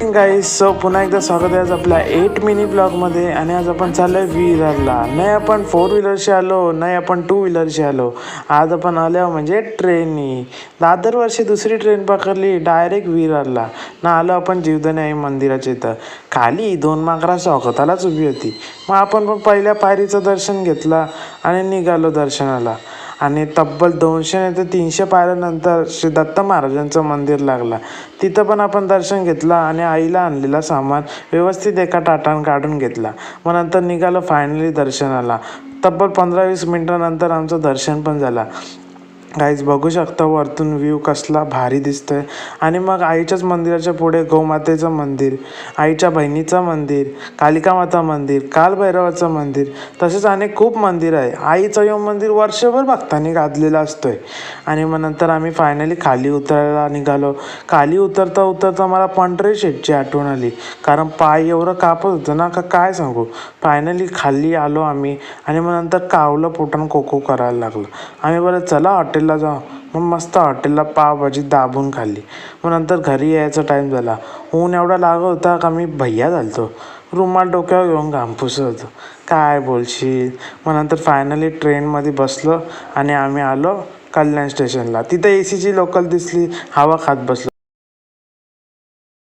Guys so पुन्हा एकदा स्वागत आहे आज आपल्या 8 मिनी ब्लॉगमध्ये. आणि आज आपण चाललो आहे विरारला. नाही आपण 4 व्हीलरशी आलो, नाही आपण 2 व्हीलरशी आलो. आज आपण आलो म्हणजे ट्रेननी. दादर वर्षी दुसरी ट्रेन पकडली डायरेक्ट विरारला ना. आलो आपण जीवदानी आई मंदिराच्या इथं. खाली 2 माकडं स्वागतालाच उभी होती. मग आपण पण पहिल्या पायरीचं दर्शन घेतलं आणि निघालो दर्शनाला. आणि तब्बल 200 नाही तर 300 पायऱ्यानंतर श्री दत्त महाराजांचं मंदिर लागला. तिथं पण आपण दर्शन घेतलं आणि आईला आणलेला सामान व्यवस्थित एका ताटानं काढून घेतला. मग नंतर निघालो फायनली दर्शनाला. तब्बल 15-20 मिनटानंतर आमचं दर्शन पण झालं. गाईज बघू शकता वरतून व्ह्यू कसला भारी दिसतोय. आणि मग आईच्याच मंदिराच्या पुढे गोमातेचं मंदिर, आईच्या बहिणीचं मंदिर, कालिका माता मंदिर, कालभैरवाचं मंदिर, तसेच अनेक खूप मंदिर आहे. आईचं हे मंदिर वर्षभर भक्तांनी गाजलेला असतोय. आणि मग नंतर आम्ही फायनली खाली उतरायला निघालो. खाली उतरता उतरता मला पंढरी शेठची आठवण आली, कारण पाय एवढं कापत होतं ना का काय सांगू. फायनली खाली आलो आम्ही आणि मग नंतर कावलं पोटानं कोको करायला लागलं. आम्ही बरं चला हॉटेलला जाऊ. मग मस्त हॉटेलला पावभाजी दाबून खाल्ली. मग नंतर घरी यायचा टाईम झाला. ऊन एवढा लागत होता का मी भैया झालतो. रुमाल डोक्यावर घेऊन घाम पुसत होतो. काय बोलशील. मग नंतर फायनली ट्रेनमध्ये बसलो आणि आम्ही आलो कल्याण स्टेशनला. तिथं AC ची लोकल दिसली, हवा खात बसलो.